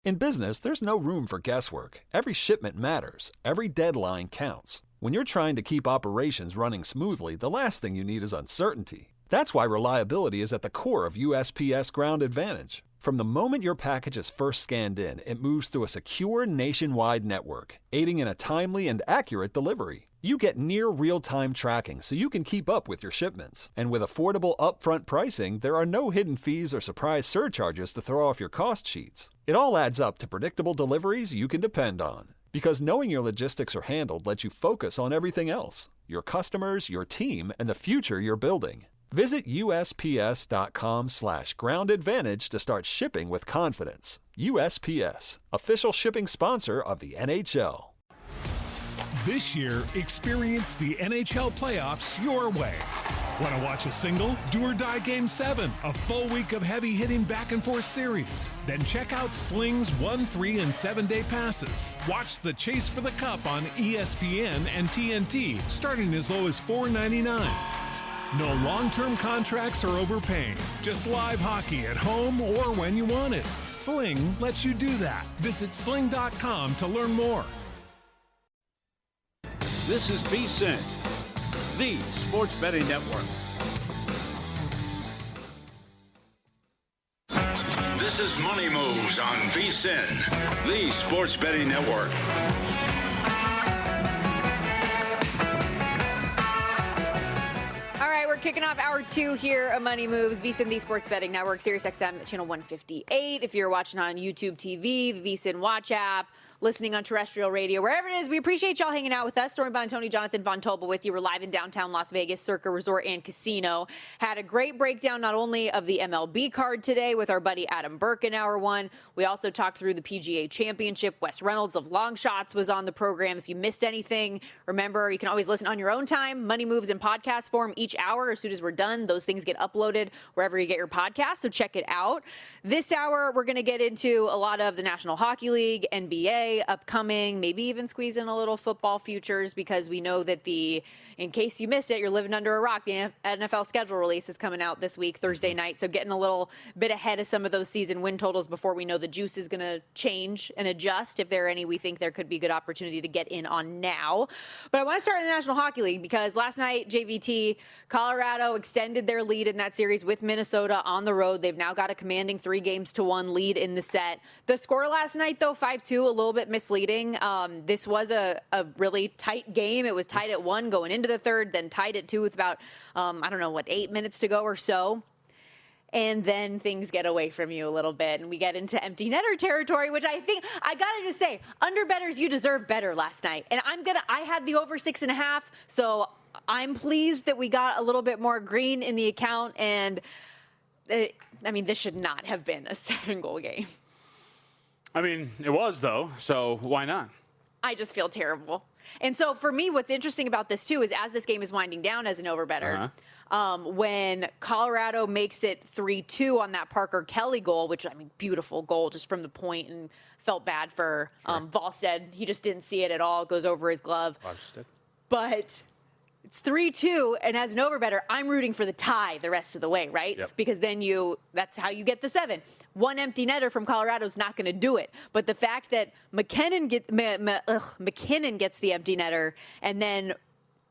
In business, there's no room for guesswork. Every shipment matters. Every deadline counts. When you're trying to keep operations running smoothly, the last thing you need is uncertainty. That's why reliability is at the core of USPS Ground Advantage. From the moment your package is first scanned in, it moves through a secure nationwide network, aiding in a timely and accurate delivery. You get near real-time tracking so you can keep up with your shipments. And with affordable upfront pricing, there are no hidden fees or surprise surcharges to throw off your cost sheets. It all adds up to predictable deliveries you can depend on. Because knowing your logistics are handled lets you focus on everything else: your customers, your team, and the future you're building. Visit USPS.com/Ground Advantage to start shipping with confidence. USPS, official shipping sponsor of the NHL. This year, experience the NHL playoffs your way. Want to watch a single, do-or-die Game 7, a full week of heavy-hitting back-and-forth series? Then check out Sling's 1-, 3-, and 7-day passes. Watch the chase for the cup on ESPN and TNT, starting as low as $4.99. No long-term contracts or overpaying. Just live hockey at home or when you want it. Sling lets you do that. Visit sling.com to learn more. This is VSiN, the Sports Betting Network. This is Money Moves on VSiN, the Sports Betting Network. We're kicking off hour 2 here of Money Moves, VSiN, the Sports Betting Network, Sirius XM, channel 158. If you're watching on YouTube TV, the VSiN Watch app, listening on terrestrial radio, wherever it is, we appreciate y'all hanging out with us. Stormy, Buonantony, Jonathan Von Tobel with you. We're live in downtown Las Vegas, Circa Resort and Casino. Had a great breakdown not only of the MLB card today with our buddy Adam Burke in hour 1. We also talked through the PGA Championship. Wes Reynolds of Long Shots was on the program. If you missed anything, remember, you can always listen on your own time. Money Moves in podcast form each hour. As soon as we're done, those things get uploaded wherever you get your podcast, so check it out. This hour, we're going to get into a lot of the National Hockey League, NBA, upcoming, maybe even squeeze in a little football futures, because we know that in case you missed it, you're living under a rock, the NFL schedule release is coming out this week, Thursday night, so getting a little bit ahead of some of those season win totals before we know the juice is going to change and adjust. If there are any, we think there could be good opportunity to get in on now. But I want to start in the National Hockey League, because last night, JVT, Colorado extended their lead in that series with Minnesota on the road. They've now got a commanding 3-1 lead in the set. The score last night, though, 5-2, a little bit misleading. This was a really tight game. It was tied at 1 going into the third, then tied at 2 with about, 8 minutes to go or so. And then things get away from you a little bit, and we get into empty netter territory, which I think, I gotta just say, under bettors, you deserve better last night. And I had the over 6.5, so I'm pleased that we got a little bit more green in the account, and this should not have been a 7-goal game. It was, though, so why not? I just feel terrible. And so for me, what's interesting about this, too, is as this game is winding down as an over-better, when Colorado makes it 3-2 on that Parker Kelly goal, which, beautiful goal just from the point, and felt bad for Volstead. He just didn't see it at all. It goes over his glove. But it's 3-2, and as an over-better, I'm rooting for the tie the rest of the way, right? Yep. Because then that's how you get the 7. One empty netter from Colorado is not going to do it. But the fact that McKinnon gets the empty netter, and then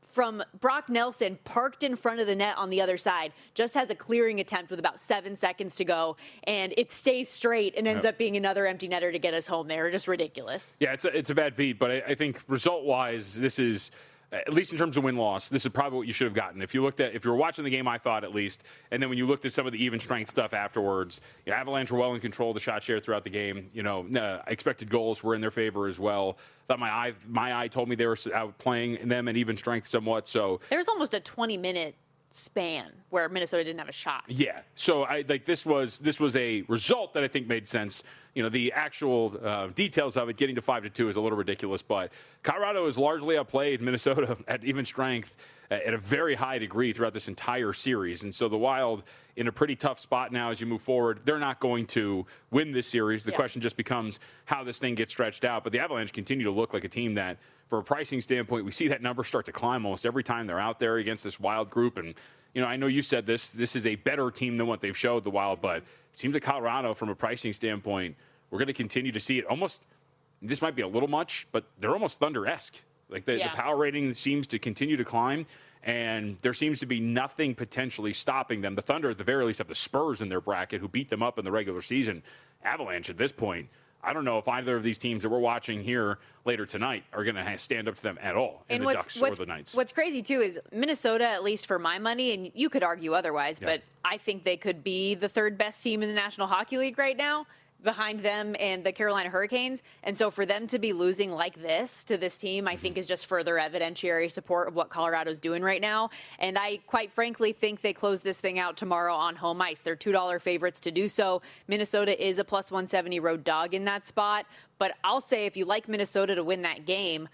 from Brock Nelson, parked in front of the net on the other side, just has a clearing attempt with about 7 seconds to go, and it stays straight and ends up being another empty netter to get us home there. Just ridiculous. Yeah, it's a bad beat, but I think result-wise, this is, at least in terms of win-loss, this is probably what you should have gotten. If you were watching the game, I thought at least, and then when you looked at some of the even strength stuff afterwards, Avalanche were well in control of the shot share throughout the game. Expected goals were in their favor as well. Thought my eye told me they were outplaying them and even strength somewhat. So there was almost a 20-minute span where Minnesota didn't have a shot. Yeah. So this was a result that I think made sense. The actual details of it, getting to 5-2 is a little ridiculous, but Colorado has largely outplayed Minnesota at even strength at a very high degree throughout this entire series. And so the Wild in a pretty tough spot now as you move forward. They're not going to win this series. The question just becomes how this thing gets stretched out. But the Avalanche continue to look like a team that, for a pricing standpoint, we see that number start to climb almost every time they're out there against this Wild group. And, I know you said this is a better team than what they've showed, the Wild, but it seems like Colorado, from a pricing standpoint, we're going to continue to see it almost. This might be a little much, but they're almost Thunder-esque. Like the power rating seems to continue to climb, and there seems to be nothing potentially stopping them. The Thunder, at the very least, have the Spurs in their bracket, who beat them up in the regular season. Avalanche, at this point, I don't know if either of these teams that we're watching here later tonight are going to stand up to them at all in the Ducks or the Knights. What's crazy, too, is Minnesota, at least for my money, and you could argue otherwise, but I think they could be the third best team in the National Hockey League right now, behind them and the Carolina Hurricanes. And so for them to be losing like this to this team, I think is just further evidentiary support of what Colorado's doing right now. And I quite frankly think they close this thing out tomorrow on home ice. They're $2 favorites to do so. Minnesota is a plus 170 road dog in that spot. But I'll say if you like Minnesota to win that game,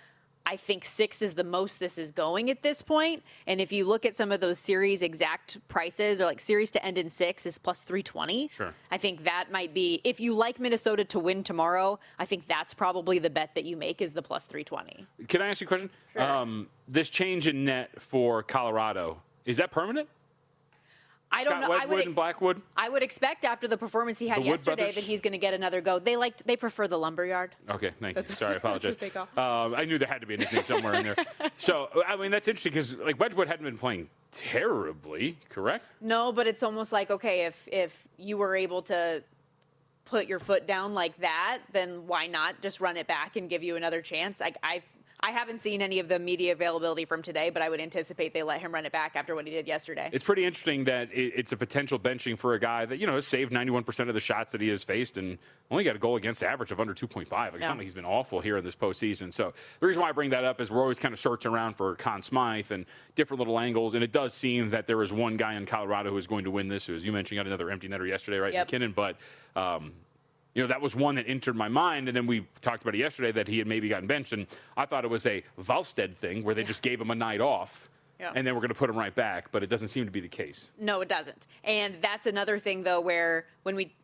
I think 6 is the most this is going at this point. And if you look at some of those series exact prices, or like series to end in 6 is plus 320. Sure. I think that might be, if you like Minnesota to win tomorrow, I think that's probably the bet that you make is the plus 320. Can I ask you a question? Sure. This change in net for Colorado, is that permanent? I don't know. Wedgwood and Blackwood? I would expect after the performance he had yesterday brothers? that he's going to get another go. They prefer the Lumberyard. Okay, thank you. Sorry, I apologize. That's what they call. I knew there had to be a nickname somewhere in there. So, I mean, that's interesting because like Wedgwood hadn't been playing terribly, correct? No, but it's almost like, okay, if you were able to put your foot down like that, then why not just run it back and give you another chance? I haven't seen any of the media availability from today, but I would anticipate they let him run it back after what he did yesterday. It's pretty interesting that it's a potential benching for a guy that, has saved 91% of the shots that he has faced and only got a goal against average of under 2.5. Like, it's not like he's been awful here in this postseason. So the reason why I bring that up is we're always kind of searching around for Conn Smythe and different little angles, and it does seem that there is one guy in Colorado who is going to win this, who, as you mentioned, got another empty netter yesterday, right, McKinnon, but that was one that entered my mind, and then we talked about it yesterday that he had maybe gotten benched, and I thought it was a Valstead thing where they just gave him a night off, and then we're going to put him right back, but it doesn't seem to be the case. No, it doesn't. And that's another thing, though, where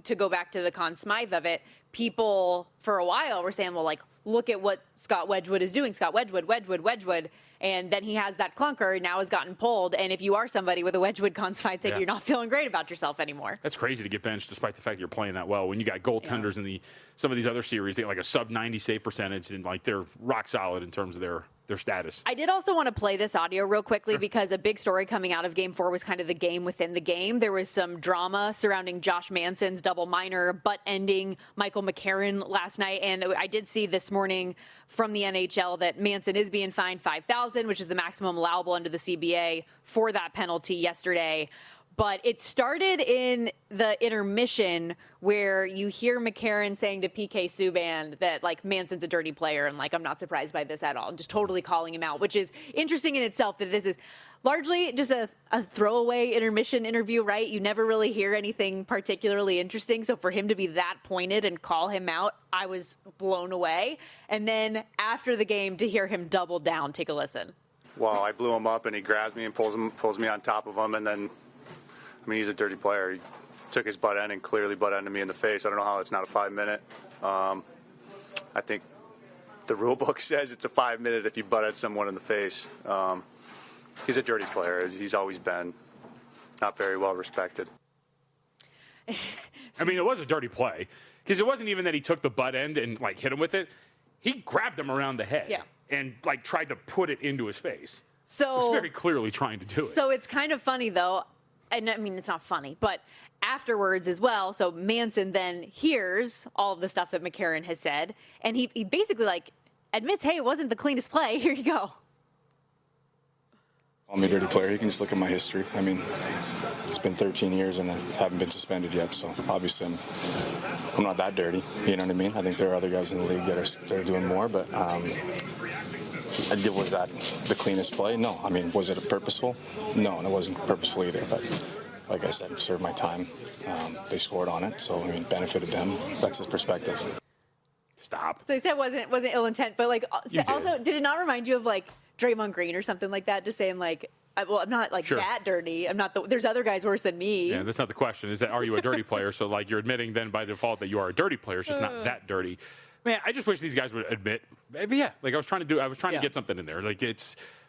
to go back to the Conn Smythe of it, people for a while were saying, well, like, look at what Scott Wedgwood is doing. Scott Wedgwood. And then he has that clunker, now has gotten pulled. And if you are somebody with a Wedgwood Conn Smythe thing, you're not feeling great about yourself anymore. That's crazy to get benched despite the fact that you're playing that well. When you got goaltenders in some of these other series, they got like a sub 90 save percentage, and like they're rock solid in terms of their status. I did also want to play this audio real quickly because a big story coming out of Game 4 was kind of the game within the game. There was some drama surrounding Josh Manson's double minor butt-ending Michael McCarron last night, and I did see this morning from the NHL that Manson is being fined $5,000, which is the maximum allowable under the CBA for that penalty yesterday. But it started in the intermission where you hear McCarron saying to PK Subban that, like, Manson's a dirty player and, like, I'm not surprised by this at all. And just totally calling him out, which is interesting in itself that this is largely just a throwaway intermission interview, right? You never really hear anything particularly interesting. So for him to be that pointed and call him out, I was blown away. And then after the game, to hear him double down, take a listen. Well, I blew him up and he grabs me and pulls me on top of him, and then he's a dirty player. He took his butt end and clearly butt ended me in the face. I don't know how it's not a 5-minute. I think the rule book says it's a 5-minute if you butt at someone in the face. He's a dirty player, as he's always been. Not very well respected. I mean, it was a dirty play because it wasn't even that he took the butt end and, like, hit him with it. He grabbed him around the head and, like, tried to put it into his face. So he was very clearly trying to do it. So it's kind of funny, though. And I mean, it's not funny, but afterwards as well. So Manson then hears all of the stuff that McCarron has said, and he basically, like, admits, hey, it wasn't the cleanest play. Here you go. Call me a dirty player. You can just look at my history. I mean, it's been 13 years and I haven't been suspended yet, so obviously I'm not that dirty. You know what I mean? I think there are other guys in the league that are doing more, but was that the cleanest play? No. I mean, was it purposeful? No, and it wasn't purposeful either. But like I said, served my time. They scored on it, so I mean, benefited them. That's his perspective. Stop. So he said it wasn't ill intent, but like also did it not remind you of like Draymond Green or something like that? Just saying like, well, I'm not like that dirty. I'm not. There's other guys worse than me. Yeah, that's not the question. Is that are you a dirty player? So like you're admitting then by default that you are a dirty player. It's just not that dirty. Man, I just wish these guys would admit, maybe, yeah. Like I was trying to get something in there. Like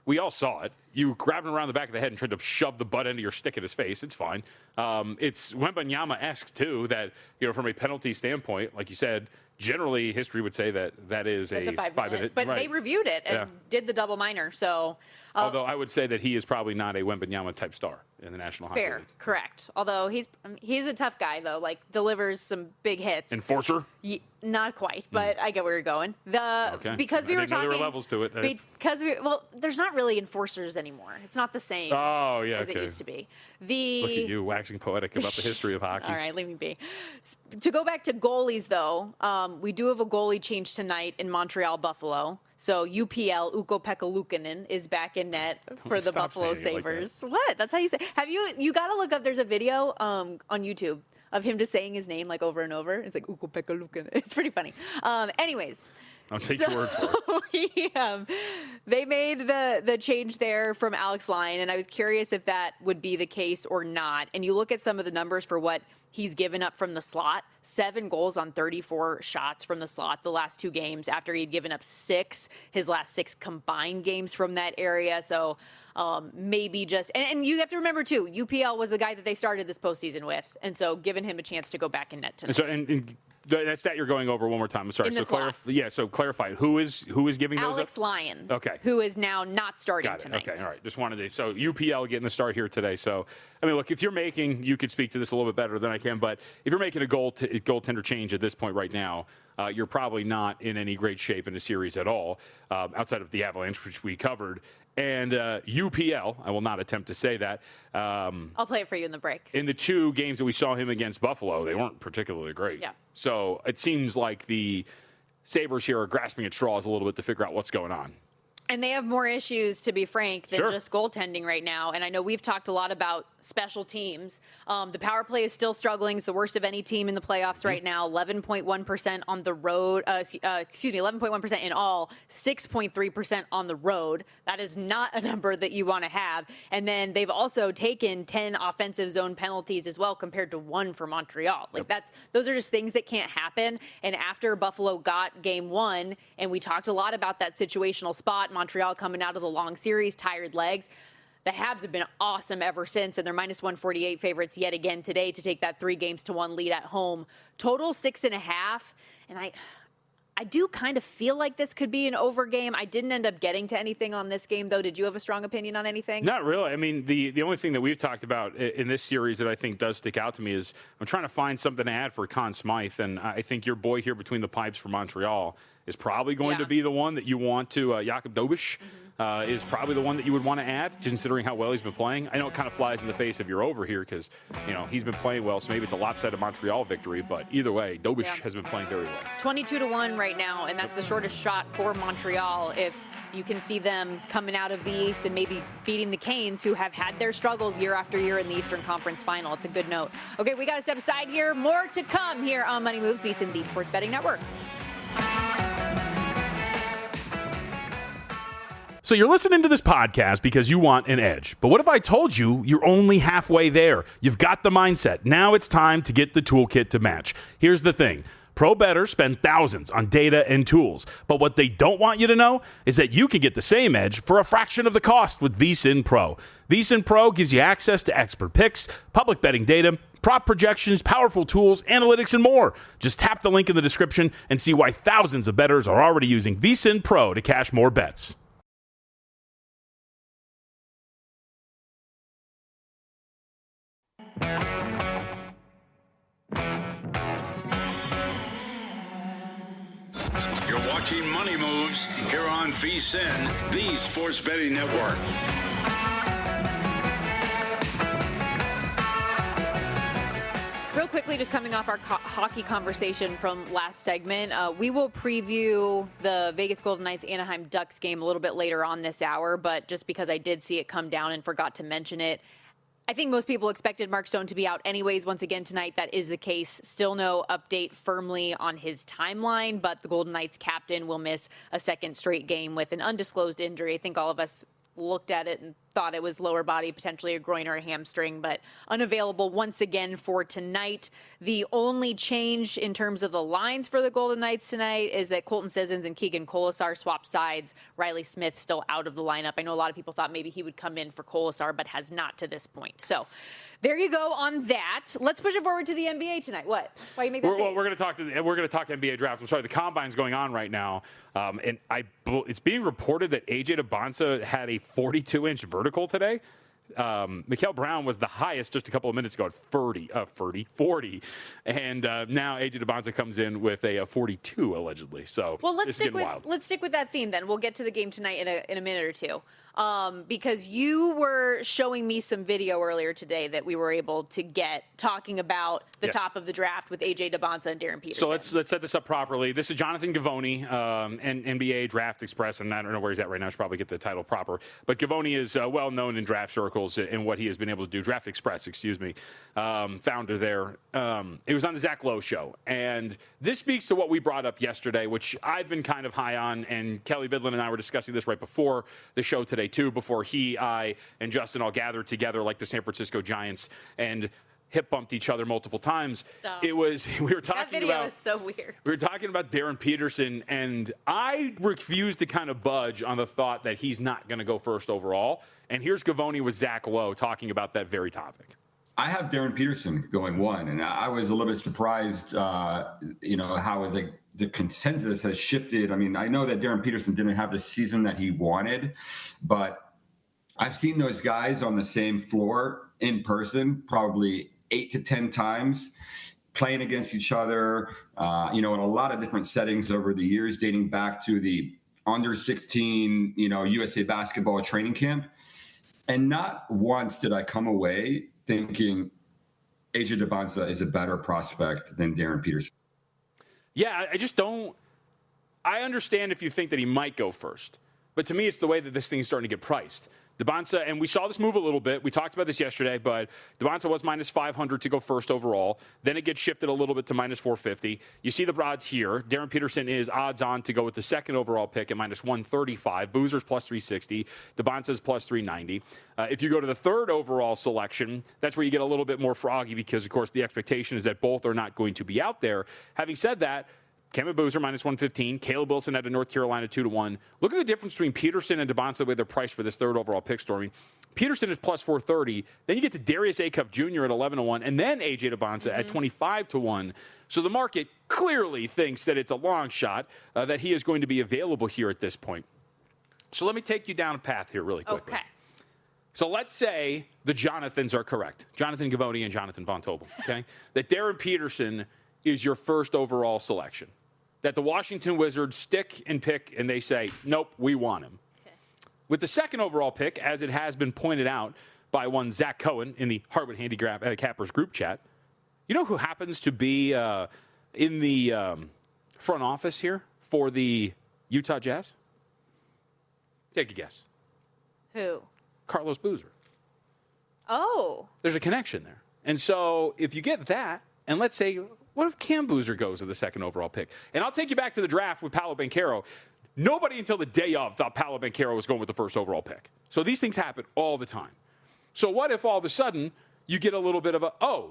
we all saw it. You grabbed him around the back of the head and tried to shove the butt end of your stick at his face. It's fine. It's Wembanyama-esque too. That from a penalty standpoint, like you said, generally history would say that is a 5-minute. But they reviewed it and did the double minor. So. Although I would say that he is probably not a Wembanyama type star in the National Hockey League. Correct. Although he's a tough guy though, like delivers some big hits. Enforcer? Not quite, but I get where you're going. Because we were talking. There were levels to it. There's not really enforcers anymore. It's not the same. As it used to be. Look at you waxing poetic about the history of hockey. All right, leave me be. To go back to goalies though, we do have a goalie change tonight in Montreal Buffalo. So UPL Ukko-Pekka Luukkonen is back in net for the Buffalo Sabres. Like what? That's how you say. Have you got to look up? There's a video on YouTube of him just saying his name like over and over. It's like Ukko-Pekka Luukkonen. It's pretty funny. Anyways. I'll take your word for it. They made the change there from Alex Lyon, and I was curious if that would be the case or not. And you look at some of the numbers for what he's given up from the slot, 7 goals on 34 shots from the slot the last 2 games after he'd given up 6 his last 6 combined games from that area. So maybe just, and you have to remember too, UPL was the guy that they started this postseason with. And so giving him a chance to go back in net tonight. And that stat you're going over one more time. I'm sorry. So clarify. Who is giving those Alex up? Lyon. Okay. Who is now not starting tonight. Okay. All right. Just wanted to. So UPL getting the start here today. So I mean, look, if you're making, you could speak to this a little bit better than I can, but if you're making a goaltender change at this point right now, you're probably not in any great shape in the series at all, outside of the Avalanche, which we covered. And UPL, I will not attempt to say that. I'll play it for you in the break. In the 2 games that we saw him against Buffalo, they weren't particularly great. Yeah. So it seems like the Sabres here are grasping at straws a little bit to figure out what's going on. And they have more issues, to be frank, than just goaltending right now. And I know we've talked a lot about special teams. The power play is still struggling. It's the worst of any team in the playoffs right now. 11.1% on the road. 11.1% in all. 6.3% on the road. That is not a number that you want to have. And then they've also taken 10 offensive zone penalties as well, compared to 1 for Montreal. Those are just things that can't happen. And after Buffalo got game 1, and we talked a lot about that situational spot, Montreal coming out of the long series, tired legs. The Habs have been awesome ever since, and they're minus 148 favorites yet again today to take that 3-1 lead at home. Total 6.5, and I do kind of feel like this could be an over game. I didn't end up getting to anything on this game, though. Did you have a strong opinion on anything? Not really. I mean, the only thing that we've talked about in this series that I think does stick out to me is I'm trying to find something to add for Conn Smythe, and I think your boy here between the pipes for Montreal is probably going to be the one that you want to, Jakob Dobish is probably the one that you would want to add, considering how well he's been playing. I know it kind of flies in the face of your over here because, he's been playing well, so maybe it's a lopsided Montreal victory, but either way, Dobish has been playing very well. 22-1 right now, and that's the shortest shot for Montreal. If you can see them coming out of the East and maybe beating the Canes, who have had their struggles year after year in the Eastern Conference Final. It's a good note. Okay, we got to step aside here. More to come here on Money Moves, VSiN, the Sports Betting Network. So you're listening to this podcast because you want an edge. But what if I told you you're only halfway there? You've got the mindset. Now it's time to get the toolkit to match. Here's the thing. Pro bettors spend thousands on data and tools. But what they don't want you to know is that you can get the same edge for a fraction of the cost with VSiN Pro. VSiN Pro gives you access to expert picks, public betting data, prop projections, powerful tools, analytics, and more. Just tap the link in the description and see why thousands of bettors are already using VSiN Pro to cash more bets. You're watching Money Moves here on VSiN, the Sports Betting Network. Real quickly, just coming off our hockey conversation from last segment, we will preview the Vegas Golden Knights Anaheim Ducks game a little bit later on this hour, but just because I did see it come down and forgot to mention it, I think most people expected Mark Stone to be out anyways. Once again tonight, that is the case. Still no update firmly on his timeline, but the Golden Knights captain will miss a second straight game with an undisclosed injury. I think all of us looked at it and thought it was lower body, potentially a groin or a hamstring, but unavailable once again for tonight. The only change in terms of the lines for the Golden Knights tonight is that Colton Sissons and Keegan Colasar swap sides. Riley Smith still out of the lineup. I know a lot of people thought maybe he would come in for Colasar, but has not to this point. So there you go on that. Let's push it forward to the NBA tonight. What? Why you make that face? Well, we're going to talk NBA draft. I'm sorry, the combine's going on right now, and it's being reported that AJ DeBonsa had a 42-inch vertical today. Mikael Brown was the highest just a couple of minutes ago at 40. And now AJ DeBonsa comes in with a 42 allegedly. So well, let's stick with that theme then. We'll get to the game tonight in a minute or two. Because you were showing me some video earlier today that we were able to get talking about the top of the draft with AJ DeBonsa and Darren Peterson. So let's set this up properly. This is Jonathan Givony, and NBA Draft Express, and I don't know where he's at right now. I should probably get the title proper. But Givony is well known in draft circles in what he has been able to do. Draft Express, founder there. It was on the Zach Lowe show, and this speaks to what we brought up yesterday, which I've been kind of high on, and Kelly Bidlin and I were discussing this right before the show today too, before I, and Justin all gathered together like the San Francisco Giants and hip bumped each other multiple times. Stop. We were talking that video about was so weird. We were talking about Darren Peterson, and I refuse to kind of budge on the thought that he's not going to go first overall. And here's Givony with Zach Lowe talking about that very topic. I have Darren Peterson going 1, and I was a little bit surprised, how the consensus has shifted. I mean, I know that Darren Peterson didn't have the season that he wanted, but I've seen those guys on the same floor in person probably 8 to 10 times, playing against each other, in a lot of different settings over the years, dating back to the under 16, USA basketball training camp. And not once did I come away thinking AJ DeBonsa is a better prospect than Darren Peterson. Yeah, I just don't. I understand if you think that he might go first, but to me, it's the way that this thing is starting to get priced. DeBonsa, and we saw this move a little bit. We talked about this yesterday, but DeBonsa was minus 500 to go first overall. Then it gets shifted a little bit to minus 450. You see the odds here. Darren Peterson is odds on to go with the second overall pick at minus 135. Boozer's plus 360. DeBonsa's plus 390. If you go to the third overall selection, that's where you get a little bit more froggy because, of course, the expectation is that both are not going to be out there. Having said that, Kevin Boozer minus 115. Caleb Wilson out of North Carolina 2-1. Look at the difference between Peterson and DeBonsa the way they're priced for this third overall pick, Stormy. Peterson is plus 430. Then you get to Darius Acuff Jr. at 11-1, and then AJ DeBonsa at 25-1. So the market clearly thinks that it's a long shot that he is going to be available here at this point. So let me take you down a path here really quickly. Okay. So let's say the Jonathans are correct. Jonathan Givony and Jonathan Von Tobel, okay? That Darren Peterson is your first overall selection. That the Washington Wizards stick and pick and they say, nope, we want him. Okay. With the second overall pick, as it has been pointed out by one Zach Cohen in the Hardwood Handicappers group chat, you know who happens to be in the front office here for the Utah Jazz? Take a guess. Who? Carlos Boozer. Oh. There's a connection there. And so if you get that, and let's say, what if Cam Boozer goes to the second overall pick? And I'll take you back to the draft with Paolo Banchero. Nobody until the day of thought Paolo Banchero was going with the first overall pick. So these things happen all the time. So what if all of a sudden you get a little bit of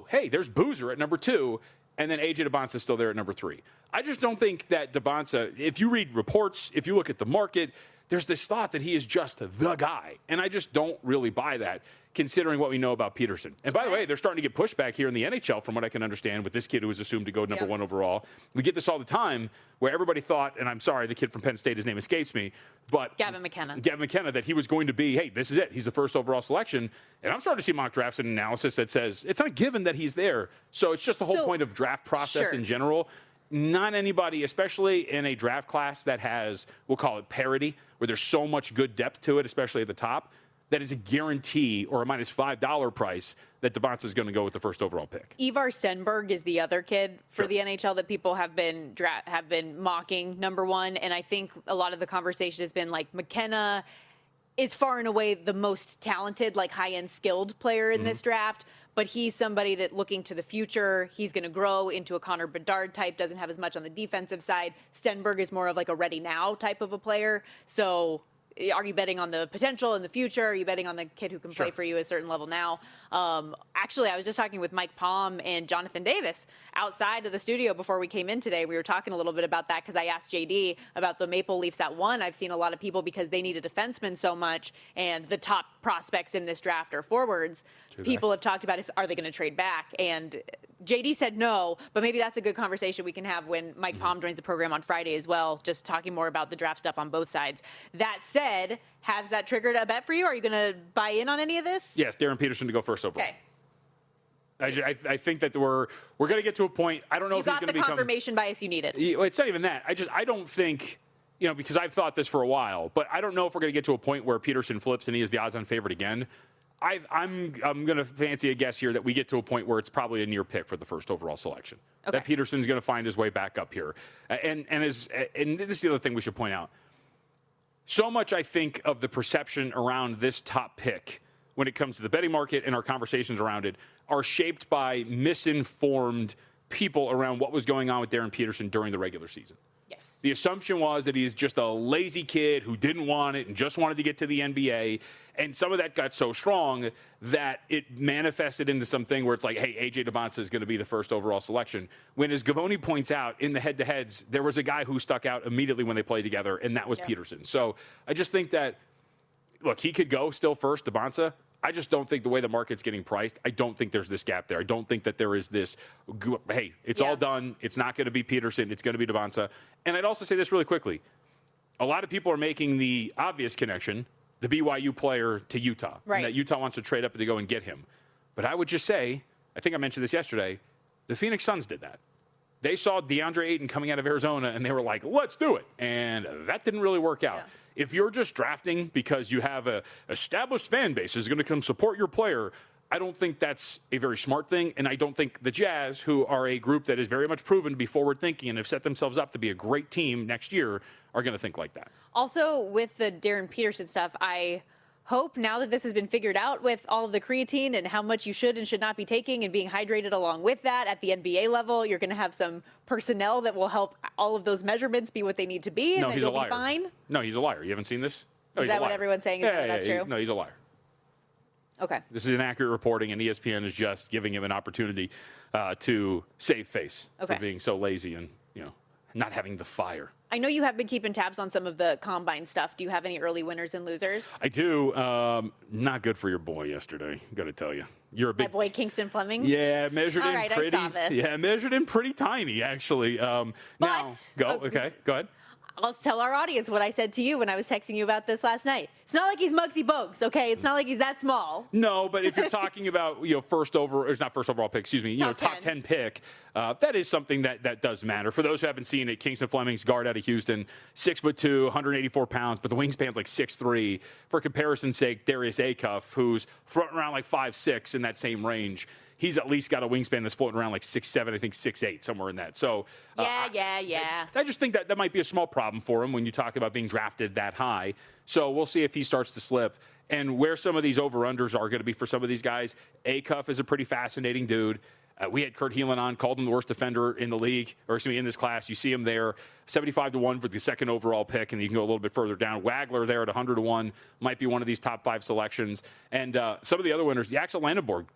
hey, there's Boozer at number 2, and then AJ DeBonsa is still there at number 3. I just don't think that DeBonsa, if you read reports, if you look at the market, there's this thought that he is just the guy. And I just don't really buy that, considering what we know about Peterson. And by the way, they're starting to get pushback here in the NHL, from what I can understand, with this kid who was assumed to go number 1 overall. We get this all the time, where everybody thought, and I'm sorry, the kid from Penn State, his name escapes me, but Gavin McKenna, that he was going to be, hey, this is it. He's the first overall selection. And I'm starting to see mock drafts and analysis that says it's not given that he's there. So it's just the whole point of draft process in general. Not anybody, especially in a draft class that has, we'll call it parity, where there's so much good depth to it, especially at the top, that is a guarantee or a minus $5 price that DeBonsa is going to go with the first overall pick. Ivar Stenberg is the other kid for the NHL that people have been mocking number 1. And I think a lot of the conversation has been like McKenna is far and away the most talented, like high-end skilled player in this draft. But he's somebody that, looking to the future, he's going to grow into a Connor Bedard type, doesn't have as much on the defensive side. Stenberg is more of like a ready now type of a player. So Are you betting on the potential in the future? Are you betting on the kid who can play for you at a certain level now? Actually, I was just talking with Mike Palm and Jonathan Davis outside of the studio before we came in today. We were talking a little bit about that because I asked JD about the Maple Leafs at 1. I've seen a lot of people, because they need a defenseman so much, and the top prospects in this draft are forwards. People have talked about are they going to trade back? And JD said no, but maybe that's a good conversation we can have when Mike Palm joins the program on Friday as well, just talking more about the draft stuff on both sides. That said, has that triggered a bet for you? Are you going to buy in on any of this? Yes, Darren Peterson to go first overall. Okay. I think that we're going to get to a point. I don't know if he's going to become... You got the confirmation bias you needed. It's not even that. I don't think, because I've thought this for a while, but I don't know if we're going to get to a point where Peterson flips and he is the odds-on favorite again. I'm going to fancy a guess here that we get to a point where it's probably a near pick for the first overall selection. Okay. That Peterson's going to find his way back up here. And this is the other thing we should point out. So much, I think, of the perception around this top pick when it comes to the betting market and our conversations around it are shaped by misinformed people around what was going on with Darren Peterson during the regular season. Yes. The assumption was that he's just a lazy kid who didn't want it and just wanted to get to the NBA. And some of that got so strong that it manifested into something where it's like, hey, A.J. Debonsa is going to be the first overall selection. When, as Gavoni points out, in the head-to-heads, there was a guy who stuck out immediately when they played together, and that was Peterson. So I just think that, look, he could go still first, Debonsa. I just don't think the way the market's getting priced, I don't think there's this gap there. I don't think that there is this, hey, it's all done. It's not going to be Peterson. It's going to be Debonsa. And I'd also say this really quickly. A lot of people are making the obvious connection, the BYU player to Utah. Right. And that Utah wants to trade up to go and get him. But I would just say, I think I mentioned this yesterday, the Phoenix Suns did that. They saw DeAndre Ayton coming out of Arizona, and they were like, let's do it. And that didn't really work out. Yeah. If you're just drafting because you have a established fan base is going to come support your player, I don't think that's a very smart thing. And I don't think the Jazz, who are a group that is very much proven to be forward-thinking and have set themselves up to be a great team next year, are going to think like that. Also, with the Darren Peterson stuff, I hope now that this has been figured out with all of the creatine and how much you should and should not be taking and being hydrated along with that at the NBA level, you're going to have some personnel that will help all of those measurements be what they need to be, and then you'll be fine. No, he's a liar. You haven't seen this? No, is that what everyone's saying? Is that that's true? No, he's a liar. Okay. This is inaccurate reporting, and ESPN is just giving him an opportunity to save face for being so lazy and, not having the fire. I know you have been keeping tabs on some of the combine stuff. Do you have any early winners and losers? I do. Not good for your boy yesterday, got to tell you. You're a big... My boy Kingston Fleming? Yeah, measured in pretty... I saw this. Yeah, measured in pretty tiny, actually. Go ahead. I'll tell our audience what I said to you when I was texting you about this last night. It's not like he's Muggsy Bogues, okay? It's not like he's that small. No, but if you're talking about, not first overall pick, excuse me, top 10 pick, that is something that does matter. For those who haven't seen it, Kingston Fleming's guard out of Houston, 6'2", 184 pounds, but the wingspan's like 6'3". For comparison's sake, Darius Acuff, who's floating around like 5'6" in that same range, he's at least got a wingspan that's floating around like 6'7", I think 6'8", somewhere in that. So yeah. I just think that might be a small problem for him when you talk about being drafted that high. So we'll see if he starts to slip and where some of these over-unders are going to be for some of these guys. Acuff is a pretty fascinating dude. We had Kurt Heelan on, called him the worst defender in the league, in this class. You see him there, 75-1 for the second overall pick, and you can go a little bit further down. Wagler there at 100-1 might be one of these top 5 selections. And some of the other winners, the Axel Landenborg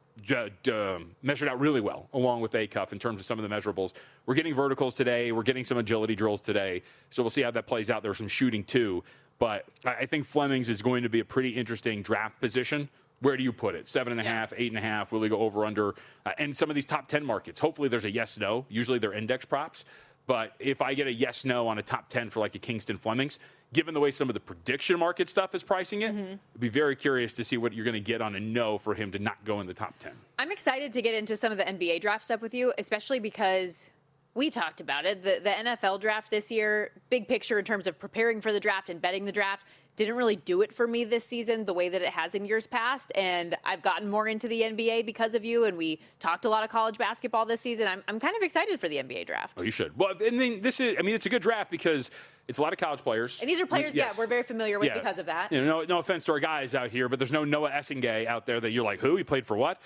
measured out really well, along with Acuff in terms of some of the measurables. We're getting verticals today. We're getting some agility drills today. So we'll see how that plays out. There's some shooting too. But I think Fleming's is going to be a pretty interesting draft position. Where do you put it? 7.5, 8.5? Will they go over, under? And some of these top 10 markets, hopefully there's a yes, no. Usually they're index props. But if I get a yes, no on a top 10 for like a Kingston Fleming's, given the way some of the prediction market stuff is pricing it, I'd be very curious to see what you're going to get on a no for him to not go in the top 10. I'm excited to get into some of the NBA draft stuff with you, especially because we talked about it. The NFL draft this year, big picture in terms of preparing for the draft and betting the draft, didn't really do it for me this season the way that it has in years past. And I've gotten more into the NBA because of you. And we talked a lot of college basketball this season. I'm kind of excited for the NBA draft. Oh, you should. Well, and then it's a good draft because It's a lot of college players. And these are players, yes. we're very familiar with because of that. No offense to our guys out here, but there's no Noah Essingay out there that you're like, who? He played for what?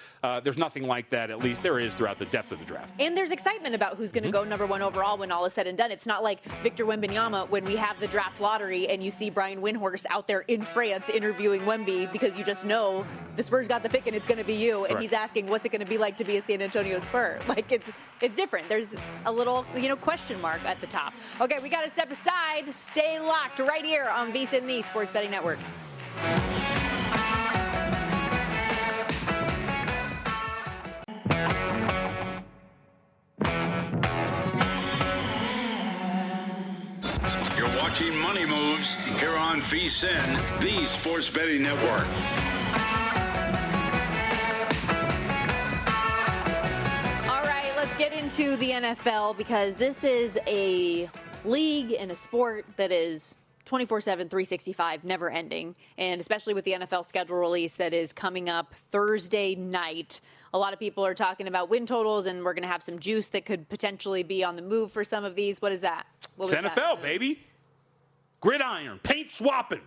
There's nothing like that, at least there is throughout the depth of the draft. And there's excitement about who's going to go number 1 overall when all is said and done. It's not like Victor Wembanyama when we have the draft lottery and you see Brian Windhorst out there in France interviewing Wemby because you just know the Spurs got the pick and it's going to be you. And he's asking, what's it going to be like to be a San Antonio Spur? Like, it's different. There's a little, question mark at the top. Okay, we got to step aside. Stay locked right here on VSiN, the Sports Betting Network. You're watching Money Moves here on VSiN, the Sports Betting Network. All right, let's get into the NFL because this is a league and a sport that is 24/7, 365, never ending. And especially with the NFL schedule release that is coming up Thursday night. A lot of people are talking about win totals, and we're going to have some juice that could potentially be on the move for some of these. What is that? It's NFL, baby. Gridiron, paint swapping,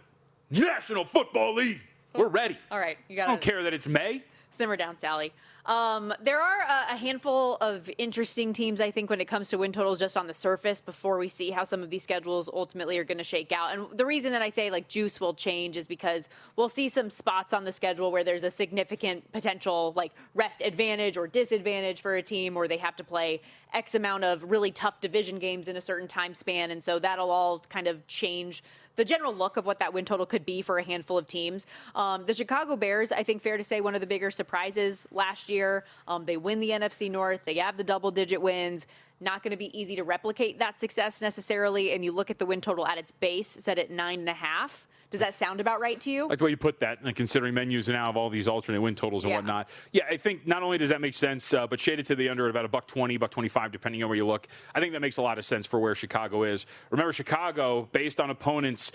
National Football League. We're ready. All right. I don't care that it's May. Simmer down, Sally. There are a handful of interesting teams, I think, when it comes to win totals just on the surface before we see how some of these schedules ultimately are going to shake out. And the reason that I say, juice will change is because we'll see some spots on the schedule where there's a significant potential, rest advantage or disadvantage for a team, or they have to play X amount of really tough division games in a certain time span. And so that'll all kind of change the general look of what that win total could be for a handful of teams. The Chicago Bears, I think fair to say, one of the bigger surprises last year. They win the NFC North. They have the double-digit wins. Not going to be easy to replicate that success necessarily. And you look at the win total at its base, set at 9.5. Does that sound about right to you? Like the way you put that, and considering menus now of all these alternate win totals and whatnot. Yeah, I think not only does that make sense, but shaded to the under at about $1.20, $1.25, depending on where you look. I think that makes a lot of sense for where Chicago is. Remember, Chicago, based on opponents'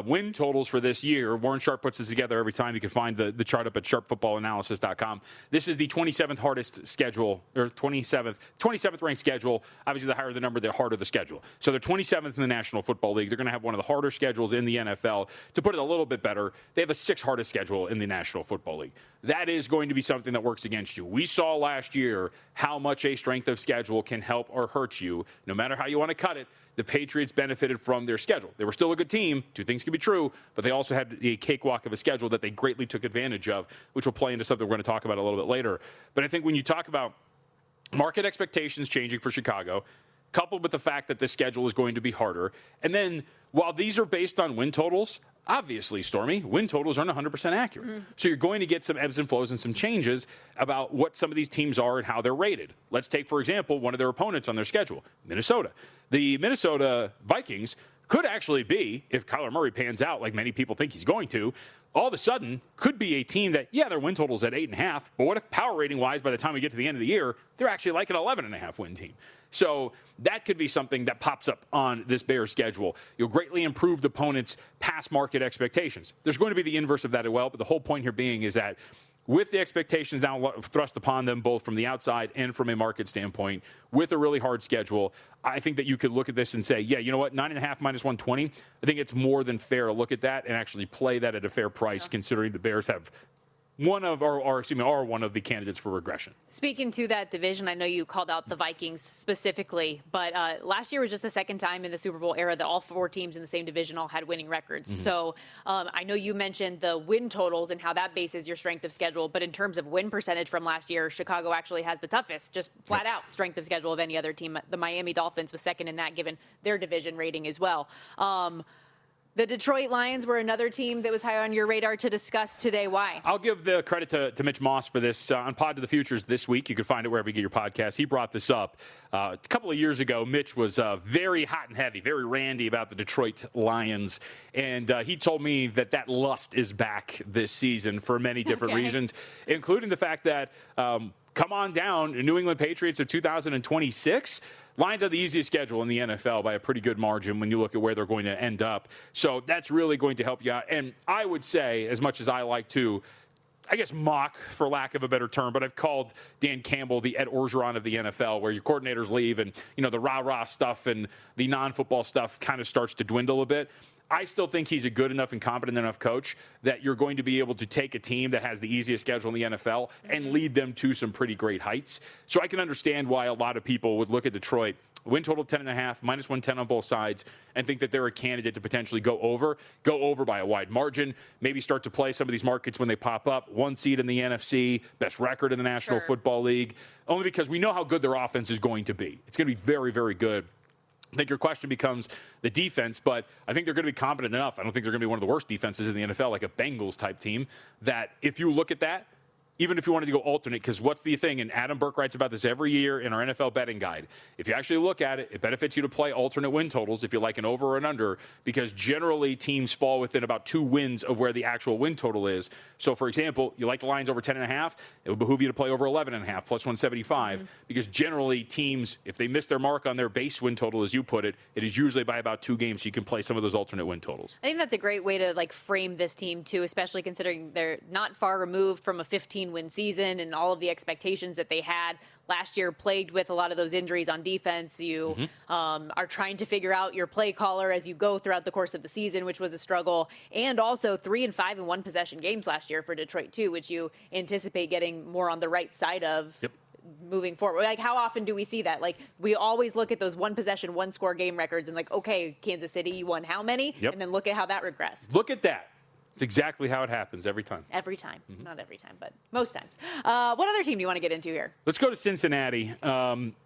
win totals for this year, Warren Sharp puts this together every time. You can find the chart up at sharpfootballanalysis.com. This is the 27th hardest schedule, or 27th ranked schedule. Obviously, the higher the number, the harder the schedule. So they're 27th in the National Football League. They're going to have one of the harder schedules in the NFL. To put it a little bit better, they have the 6th hardest schedule in the National Football League. That is going to be something that works against you. We saw last year how much a strength of schedule can help or hurt you. No matter how you want to cut it, the Patriots benefited from their schedule. They were still a good team. Two things can be true, but they also had a cakewalk of a schedule that they greatly took advantage of, which will play into something we're going to talk about a little bit later. But I think when you talk about market expectations changing for Chicago, coupled with the fact that the schedule is going to be harder, and then while these are based on win totals, obviously, Stormy, win totals aren't 100% accurate. Mm-hmm. So you're going to get some ebbs and flows and some changes about what some of these teams are and how they're rated. Let's take, for example, one of their opponents on their schedule, Minnesota. The Minnesota Vikings could actually be, if Kyler Murray pans out like many people think he's going to, all of a sudden could be a team that, their win total's at 8.5, but what if power rating-wise, by the time we get to the end of the year, they're actually like an 11.5 win team. So that could be something that pops up on this Bears schedule. You'll greatly improve the opponent's past market expectations. There's going to be the inverse of that as well, but the whole point here being is that with the expectations now thrust upon them both from the outside and from a market standpoint, with a really hard schedule, I think that you could look at this and say, you know what, 9.5 minus 120, I think it's more than fair to look at that and actually play that at a fair price, considering the Bears have are one of the candidates for regression. Speaking to that division, I know you called out the Vikings specifically, but last year was just the second time in the Super Bowl era that all 4 teams in the same division all had winning records. Mm-hmm. So I know you mentioned the win totals and how that bases your strength of schedule, but in terms of win percentage from last year, Chicago actually has the toughest, just flat out strength of schedule of any other team. The Miami Dolphins was second in that given their division rating as well. The Detroit Lions were another team that was high on your radar to discuss today. Why? I'll give the credit to Mitch Moss for this on Pod to the Futures this week. You can find it wherever you get your podcast. He brought this up. A couple of years ago, Mitch was very hot and heavy, very randy about the Detroit Lions. And he told me that lust is back this season for many different reasons, including the fact that come on down, New England Patriots of 2026. Lions have the easiest schedule in the NFL by a pretty good margin when you look at where they're going to end up. So that's really going to help you out. And I would say, as much as I like to I guess, mock, for lack of a better term, but I've called Dan Campbell the Ed Orgeron of the NFL, where your coordinators leave and, the rah-rah stuff and the non-football stuff kind of starts to dwindle a bit. I still think he's a good enough and competent enough coach that you're going to be able to take a team that has the easiest schedule in the NFL and lead them to some pretty great heights. So I can understand why a lot of people would look at Detroit, win total 10.5, minus 110 on both sides, and think that they're a candidate to potentially go over by a wide margin, maybe start to play some of these markets when they pop up. 1 seed in the NFC, best record in the National Football League, only because we know how good their offense is going to be. It's going to be very, very good. I think your question becomes the defense, but I think they're going to be competent enough. I don't think they're going to be one of the worst defenses in the NFL, like a Bengals-type team, that if you look at that, even if you wanted to go alternate, because what's the thing, and Adam Burke writes about this every year in our NFL betting guide, if you actually look at it, it benefits you to play alternate win totals if you like an over or an under, because generally teams fall within about 2 wins of where the actual win total is. So, for example, you like the Lions over 10.5, it would behoove you to play over 11.5, plus 175, because generally teams, if they miss their mark on their base win total, as you put it, it is usually by about 2 games, so you can play some of those alternate win totals. I think that's a great way to frame this team, too, especially considering they're not far removed from a 15-win season and all of the expectations that they had last year, plagued with a lot of those injuries on defense. You are trying to figure out your play caller as you go throughout the course of the season, which was a struggle. And also 3 and 5 in one possession games last year for Detroit, too, which you anticipate getting more on the right side of moving forward. How often do we see that? We always look at those one possession, one score game records and okay, Kansas City, you won how many? And then look at how that regressed. Look at that. It's exactly how it happens every time. Every time. Not every time, but most times. What other team do you want to get into here? Let's go to Cincinnati.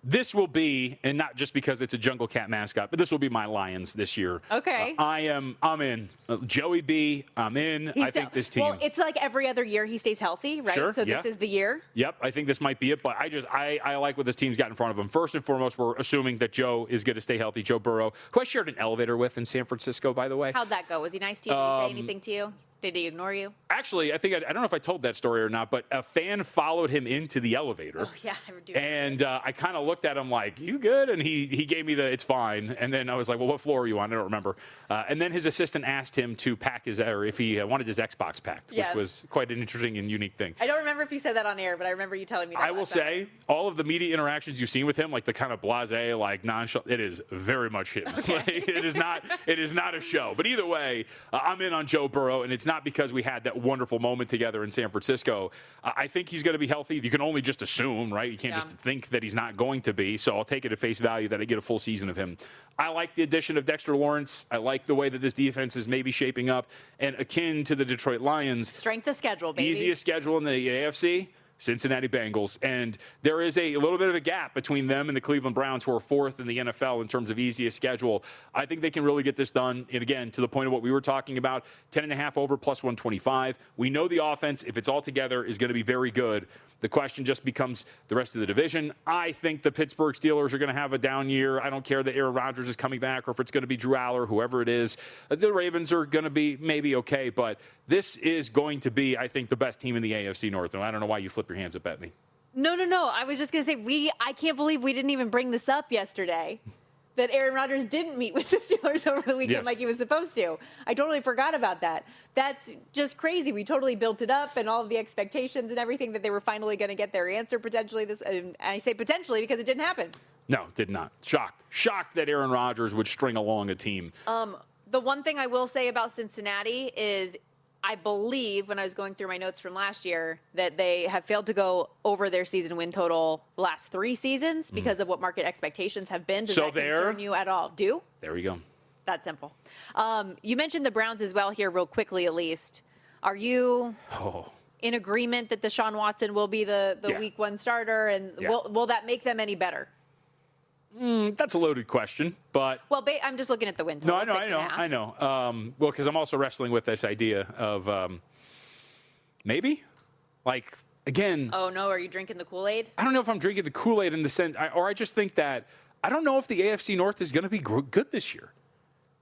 This will be, and not just because it's a Jungle Cat mascot, but this will be my Lions this year. Okay. I'm in. Joey B, I'm in. I think this team. Well, it's like every other year he stays healthy, right? Sure, so this is the year? Yep, I think this might be it, but I like what this team's got in front of him. First and foremost, we're assuming that Joe is going to stay healthy, Joe Burrow, who I shared an elevator with in San Francisco, by the way. How'd that go? Was he nice to you? Did he say anything to you? Did he ignore you? Actually, I don't know if I told that story or not, but a fan followed him into the elevator. Oh, yeah, I do. And I kind of looked at him like, you good? And he gave me the, it's fine. And then I was like, well, what floor are you on? I don't remember. And then his assistant asked him to pack or if he wanted his Xbox packed, which was quite an interesting and unique thing. I don't remember if you said that on air, but I remember you telling me that. I will say, all of the media interactions you've seen with him, like the kind of blasé, nonchalant, it is very much him. Okay. It is not a show. But either way, I'm in on Joe Burrow, and it's not because we had that wonderful moment together in San Francisco. I think he's going to be healthy. You can only just assume, right? You can't just think that he's not going to be. So I'll take it at face value that I get a full season of him. I like the addition of Dexter Lawrence. I like the way that this defense is maybe shaping up. And akin to the Detroit Lions. Strength of schedule, baby. Easiest schedule in the AFC. Cincinnati Bengals. And there is a little bit of a gap between them and the Cleveland Browns, who are 4th in the NFL in terms of easiest schedule. I think they can really get this done. And again, to the point of what we were talking about, 10.5 over plus 125. We know the offense, if it's all together, is going to be very good. The question just becomes the rest of the division. I think the Pittsburgh Steelers are going to have a down year. I don't care that Aaron Rodgers is coming back or if it's going to be Drew Aller, whoever it is. The Ravens are going to be maybe okay, but this is going to be, I think, the best team in the AFC North. And I don't know why you flip your hands up at me. No. I was just going to say, I can't believe we didn't even bring this up yesterday. That Aaron Rodgers didn't meet with the Steelers over the weekend like he was supposed to. I totally forgot about that. That's just crazy. We totally built it up and all of the expectations and everything that they were finally going to get their answer potentially. And I say potentially because it didn't happen. No, it did not. Shocked that Aaron Rodgers would string along a team. The one thing I will say about Cincinnati is I believe when I was going through my notes from last year that they have failed to go over their season win total the last 3 seasons because of what market expectations have been. Does that concern you at all? There we go. That simple. You mentioned the Browns as well here real quickly at least. Are you in agreement that Deshaun Watson will be the week 1 starter? And will that make them any better? That's a loaded question, but... Well, I'm just looking at the win total. I know. Well, because I'm also wrestling with this idea of maybe? Again... Oh, no, are you drinking the Kool-Aid? I don't know if I'm drinking the Kool-Aid in the sense... I just think that... I don't know if the AFC North is going to be good this year.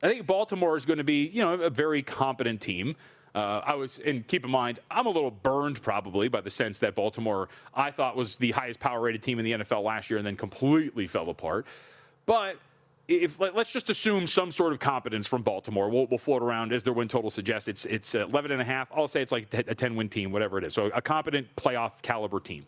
I think Baltimore is going to be, a very competent team. And keep in mind, I'm a little burned probably by the sense that Baltimore, I thought, was the highest power-rated team in the NFL last year and then completely fell apart. But let's just assume some sort of competence from Baltimore. We'll float around as their win total suggests. It's 11.5. I'll say it's like a 10-win team, whatever it is. So a competent playoff caliber team.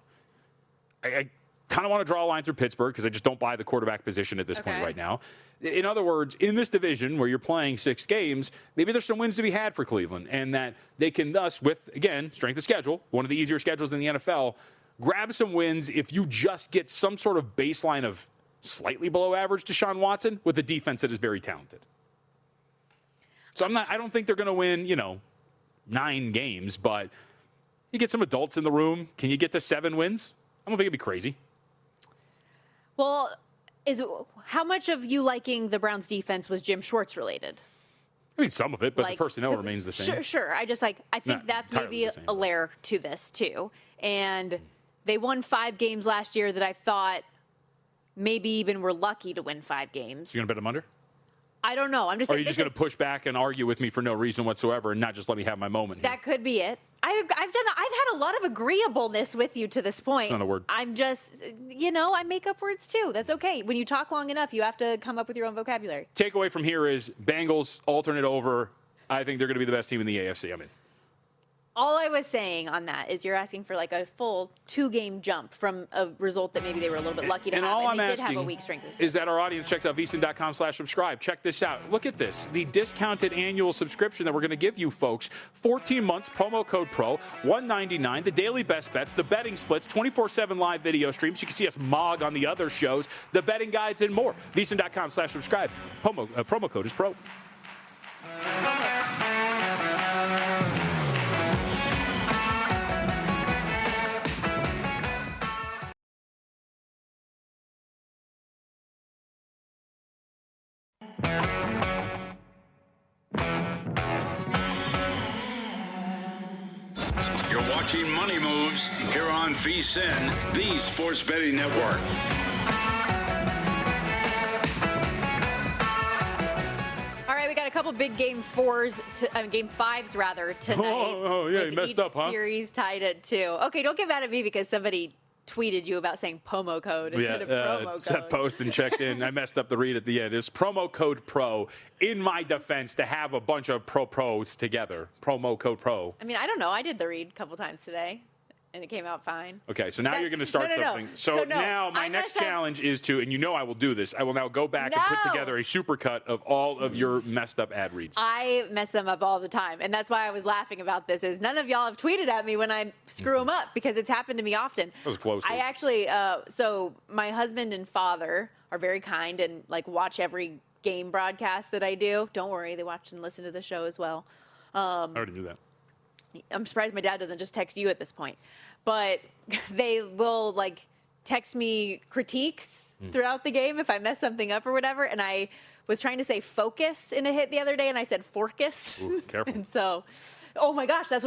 I kind of want to draw a line through Pittsburgh because I just don't buy the quarterback position at this point right now. In other words, in this division where you're playing 6 games, maybe there's some wins to be had for Cleveland, and that they can thus, with, again, strength of schedule, one of the easier schedules in the NFL, grab some wins if you just get some sort of baseline of slightly below average Deshaun Watson with a defense that is very talented. So I don't think they're going to win, 9 games, but you get some adults in the room. Can you get to 7 wins? I don't think it'd be crazy. Well, how much of you liking the Browns defense was Jim Schwartz related? I mean, some of it, but the personnel remains the same. Sure. I think that's maybe a layer to this too. And they won 5 games last year that I thought maybe even were lucky to win 5 games. You going to bet them under? I don't know. I'm just. Or are you just going to push back and argue with me for no reason whatsoever and not just let me have my moment here? That could be it. I've had a lot of agreeableness with you to this point. It's not a word. I'm just, I make up words too. That's okay. When you talk long enough, you have to come up with your own vocabulary. Takeaway from here is Bengals alternate over. I think they're going to be the best team in the AFC. I'm in. All I was saying on that is you're asking for like a full 2-game jump from a result that maybe they were a little bit lucky to have. All and I'm they did have a asking weak strength. is that our audience checks out vsin.com/subscribe. Check this out. Look at this. The discounted annual subscription that we're going to give you folks. 14 months, promo code PRO, $199. The daily best bets, the betting splits, 24/7 live video streams. You can see us mog on the other shows, the betting guides, and more. vsin.com/subscribe. Promo code is PRO. You're watching Money Moves here on VSiN, the Sports Betting Network. All right, we got a couple big game 5s tonight. Oh, yeah, you messed up, huh? Series tied at 2. Okay, don't get mad at me because somebody tweeted you about saying promo code instead of promo code. Set post and checked in. I messed up the read at the end. It's promo code PRO. In my defense, to have a bunch of pros together. Promo code PRO. I mean, I don't know. I did the read a couple times today, and it came out fine. Okay, so now you're going to start something. No. So now my next challenge is to, and I will do this, I will now go back and put together a supercut of all of your messed up ad reads. I mess them up all the time, and that's why I was laughing about this, is none of y'all have tweeted at me when I screw them up, because it's happened to me often. That was close. I actually, so my husband and father are very kind and watch every game broadcast that I do. Don't worry, they watch and listen to the show as well. I already knew that. I'm surprised my dad doesn't just text you at this point. But they will text me critiques throughout the game if I mess something up or whatever. And I was trying to say focus in a hit the other day, and I said forcus. Ooh, careful. And so, oh my gosh, that's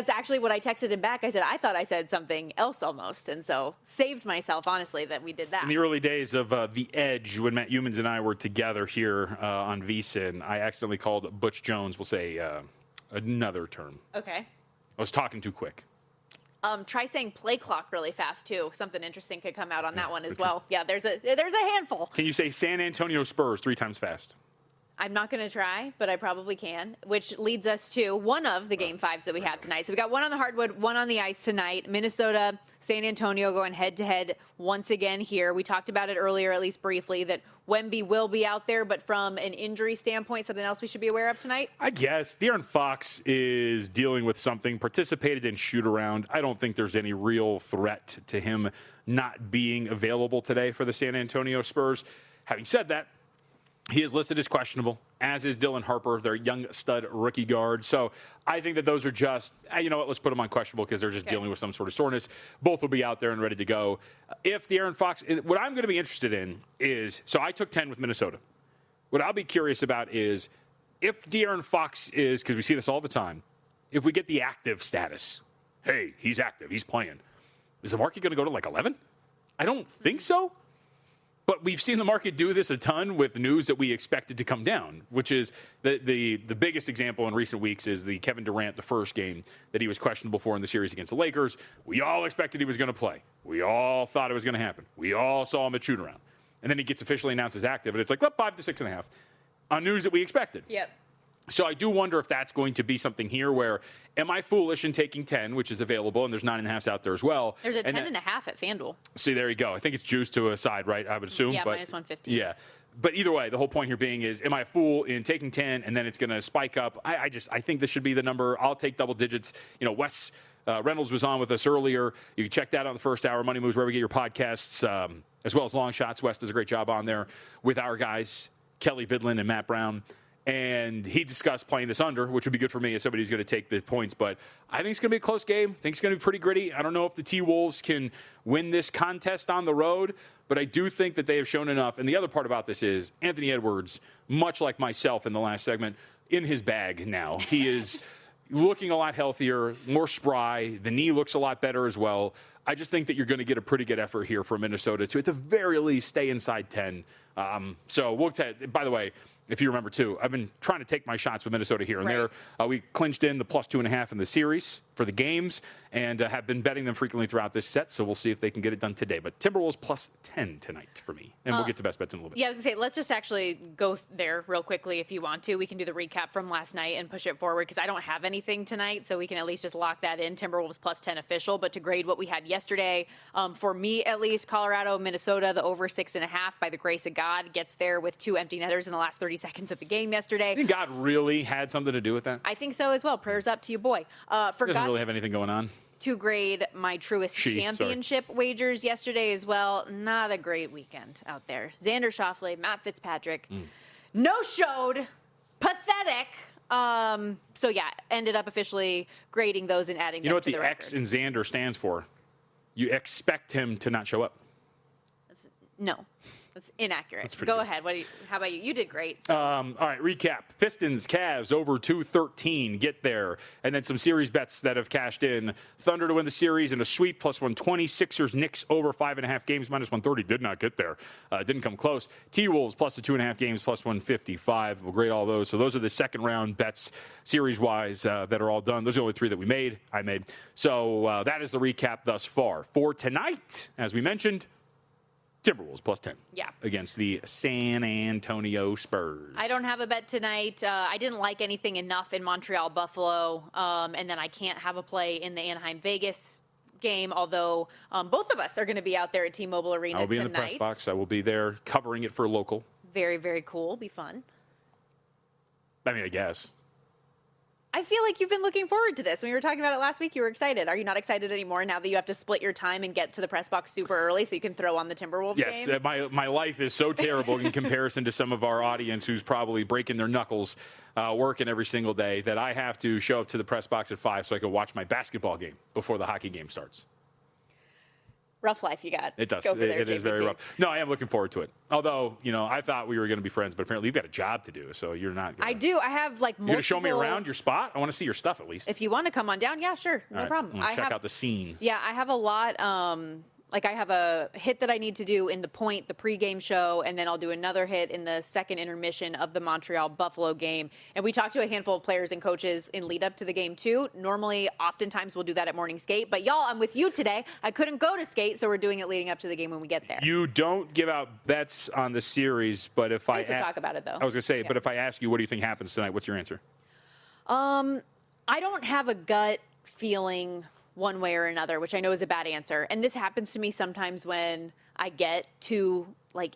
actually what I texted him back. I said, I thought I said something else almost. And so saved myself, honestly, that we did that. In the early days of The Edge, when Matt Humans and I were together here on VSiN, I accidentally called Butch Jones, we'll say another term. Okay. I was talking too quick. Try saying play clock really fast, too. Something interesting could come out on that one as well. Yeah, there's a handful. Can you say San Antonio Spurs 3 times fast? I'm not going to try, but I probably can, which leads us to one of the game 5s that we have tonight. So we got one on the hardwood, one on the ice tonight. Minnesota, San Antonio going head-to-head once again here. We talked about it earlier, at least briefly, that Wemby will be out there, but from an injury standpoint, something else we should be aware of tonight? I guess. De'Aaron Fox is dealing with something, participated in shoot-around. I don't think there's any real threat to him not being available today for the San Antonio Spurs. Having said that, he is listed as questionable, as is Dylan Harper, their young stud rookie guard. So I think that those are just, you know what, let's put them on questionable because they're just dealing with some sort of soreness. Both will be out there and ready to go. If De'Aaron Fox, what I'm going to be interested in is, so I took 10 with Minnesota. What I'll be curious about is if De'Aaron Fox is, because we see this all the time, if we get the active status, hey, he's active, he's playing, is the market going to go to 11? I don't think so. But we've seen the market do this a ton with news that we expected to come down, which is the biggest example in recent weeks is the Kevin Durant, the first game that he was questionable for in the series against the Lakers. We all expected he was going to play. We all thought it was going to happen. We all saw him at shoot-around. and then he gets officially announced as active, and it's like, 5 to 6.5 on news that we expected. Yep. So I do wonder if that's going to be something here where, am I foolish in taking 10, which is available, and there's 9.5s out there as well. There's a 10.5 at FanDuel. See, there you go. I think it's juiced to a side, right? I would assume. Yeah, but, minus 150. Yeah. But either way, the whole point here being is, am I a fool in taking 10 and then it's going to spike up? I think this should be the number. I'll take double digits. Wes Reynolds was on with us earlier. You can check that out in the first hour. Money Moves, wherever you get your podcasts, as well as Long Shots. Wes does a great job on there with our guys, Kelly Bidlin and Matt Brown. And he discussed playing this under, which would be good for me as somebody who's going to take the points. But I think it's going to be a close game. I think it's going to be pretty gritty. I don't know if the T-Wolves can win this contest on the road, but I do think that they have shown enough. And the other part about this is Anthony Edwards, much like myself in the last segment, in his bag now. He is looking a lot healthier, more spry. The knee looks a lot better as well. I just think that you're going to get a pretty good effort here from Minnesota to, at the very least, stay inside 10. So we'll by the way, if you remember, too, I've been trying to take my shots with Minnesota here and there. We clinched in the plus 2.5 in the series for the games and have been betting them frequently throughout this set, so we'll see if they can get it done today. But Timberwolves plus 10 tonight for me, and we'll get to best bets in a little bit. Yeah, I was going to say, let's just actually go there real quickly if you want to. We can do the recap from last night and push it forward because I don't have anything tonight, so we can at least just lock that in. Timberwolves plus 10 official, but to grade what we had yesterday, for me at least, Colorado, Minnesota, the over 6.5 by the grace of God gets there with 2 empty netters in the last 30 seconds of the game yesterday. I think God really had something to do with that. I think so as well. Prayers up to you, boy. He doesn't really have anything going on. To grade my Truist Championship wagers yesterday as well. Not a great weekend out there. Xander Schauffele, Matt Fitzpatrick, no-showed, pathetic. So yeah, ended up officially grading those and adding them to the record. You know what the X in Xander stands for? You expect him to not show up. No. That's inaccurate. That's Go good. ahead. How about you? You did great. So. All right, recap. Pistons, Cavs, over 213. Get there. And then some series bets that have cashed in. Thunder to win the series in a sweep, plus 120. Sixers, Knicks, over 5.5 games, minus 130. Did not get there. Didn't come close. T-Wolves, plus the 2.5 games, plus 155. We'll grade all those. So those are the second round bets, series-wise, that are all done. Those are the only 3 that I made. So that is the recap thus far. For tonight, as we mentioned, Timberwolves plus 10 against the San Antonio Spurs. I don't have a bet tonight. I didn't like anything enough in Montreal Buffalo, and then I can't have a play in the Anaheim Vegas game, although both of us are going to be out there at T-Mobile Arena tonight. I'll be in the press box. I will be there covering it for local. Very, very cool. Be fun. I mean, I guess. I feel like you've been looking forward to this. When we were talking about it last week, you were excited. Are you not excited anymore now that you have to split your time and get to the press box super early so you can throw on the Timberwolves game? Yes, my life is so terrible in comparison to some of our audience who's probably breaking their knuckles working every single day that I have to show up to the press box at 5 so I can watch my basketball game before the hockey game starts. Rough life you got. It does. It is very rough. No, I am looking forward to it. Although, I thought we were going to be friends, but apparently you've got a job to do, so you're not. I do. I have multiple. You're going to show me around your spot? I want to see your stuff at least. If you want to come on down, yeah, sure. No problem. Check out the scene. Yeah, I have a lot. I have a hit that I need to do in the pregame show, and then I'll do another hit in the second intermission of the Montreal Buffalo game. And we talked to a handful of players and coaches in lead up to the game too. Normally, oftentimes we'll do that at morning skate, but y'all, I'm with you today. I couldn't go to skate, so we're doing it leading up to the game when we get there. You don't give out bets on the series, but if I talk about it though. I was going to say, but if I ask you, what do you think happens tonight? What's your answer? I don't have a gut feeling one way or another, which I know is a bad answer. And this happens to me sometimes when I get too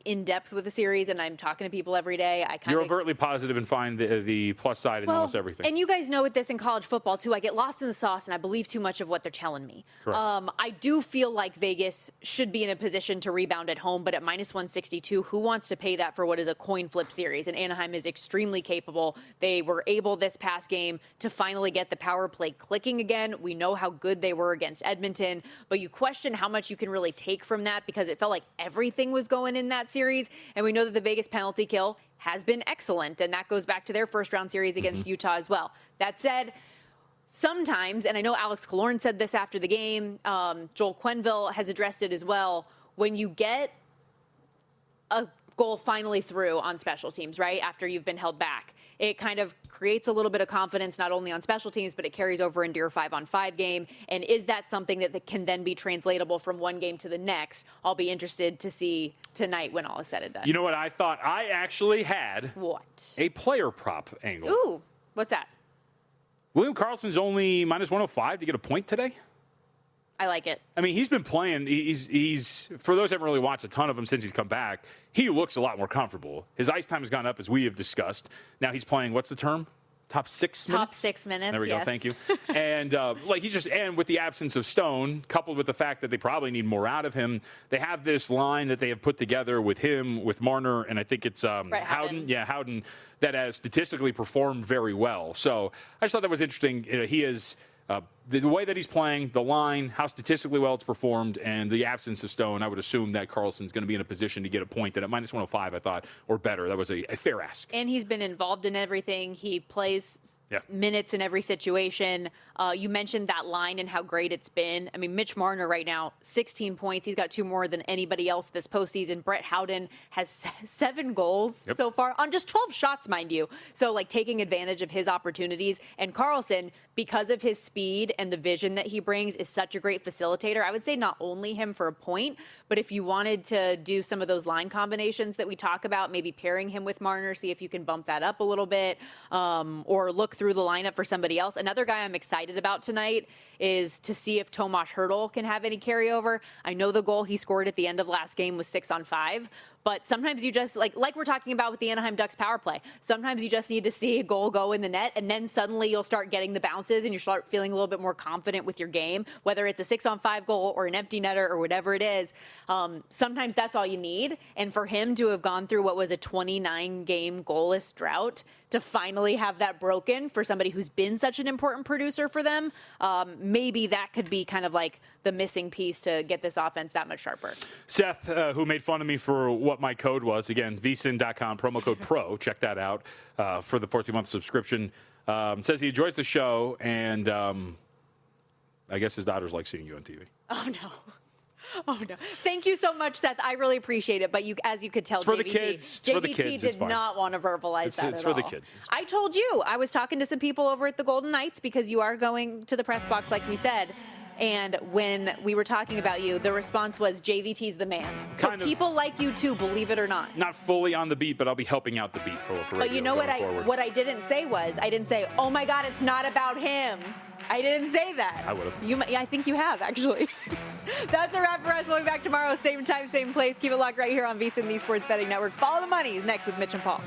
in depth with a series and I'm talking to people every day. You're overtly positive and find the plus side in almost everything. And you guys know with this in college football too, I get lost in the sauce and I believe too much of what they're telling me. I do feel like Vegas should be in a position to rebound at home, but at minus 162, who wants to pay that for what is a coin flip series? And Anaheim is extremely capable. They were able this past game to finally get the power play clicking again. We know how good they were against Edmonton, but you question how much you can really take from that because it felt like everything was going in that series. And we know that the Vegas penalty kill has been excellent. And that goes back to their first round series against Utah as well. That said, sometimes, and I know Alex Killorn said this after the game, Joel Quenneville has addressed it as well, when you get a goal finally through on special teams, right? After you've been held back. It kind of creates a little bit of confidence, not only on special teams, but it carries over into your 5-on-5 game. And is that something that can then be translatable from one game to the next? I'll be interested to see tonight when all is said and done. You know what I thought? I actually had a player prop angle. Ooh, what's that? William Karlsson's only minus 105 to get a point today. I like it. I mean, he's been playing. He's for those who haven't really watched a ton of him since he's come back, he looks a lot more comfortable. His ice time has gone up, as we have discussed. Now he's playing, what's the term? Top 6 minutes? Top 6 minutes, There we go, thank you. And and with the absence of Stone, coupled with the fact that they probably need more out of him, they have this line that they have put together with him, with Marner, and I think it's Howden. Yeah, Howden, that has statistically performed very well. So I just thought that was interesting. He is... the way that he's playing, the line, how statistically well it's performed, and the absence of Stone, I would assume that Karlsson's going to be in a position to get a point that at minus 105, I thought, or better. That was a fair ask. And he's been involved in everything. He plays minutes in every situation. You mentioned that line and how great it's been. I mean, Mitch Marner right now, 16 points. He's got 2 more than anybody else this postseason. Brett Howden has 7 goals so far on just 12 shots, mind you. So, taking advantage of his opportunities. And Karlsson, because of his speed and the vision that he brings, is such a great facilitator. I would say not only him for a point, but if you wanted to do some of those line combinations that we talk about, maybe pairing him with Marner, see if you can bump that up a little bit, or look through the lineup for somebody else. Another guy I'm excited about tonight is to see if Tomas Hertl can have any carryover. I know the goal he scored at the end of last game was 6-on-5, but sometimes you just, like we're talking about with the Anaheim Ducks power play, sometimes you just need to see a goal go in the net, and then suddenly you'll start getting the bounces and you start feeling a little bit more confident with your game, whether it's a 6-on-5 goal or an empty netter or whatever it is. Sometimes that's all you need. And for him to have gone through what was a 29-game goalless drought, to finally have that broken for somebody who's been such an important producer for them, maybe that could be kind of like the missing piece to get this offense that much sharper. Seth, who made fun of me for what my code was, again, vsin.com, promo code PRO, check that out for the 14-month subscription, says he enjoys the show, and I guess his daughters like seeing you on TV. Oh, no. Oh, no. Thank you so much, Seth. I really appreciate it. But as you could tell, for the kids. JVT did not want to verbalize that It's at for all. the kids. I told you. I was talking to some people over at the Golden Knights because you are going to the press box, like we said. And when we were talking about you, the response was, JVT's the man. So people like you, too, believe it or not. Not fully on the beat, but I'll be helping out the beat for radio. But you know what I didn't say was, I didn't say, oh, my God, it's not about him. I didn't say that. I would have. I think you have, actually. That's a wrap for us. We'll be back tomorrow, same time, same place. Keep it locked right here on VSiN, the Sports Betting Network. Follow the money next with Mitch and Paul.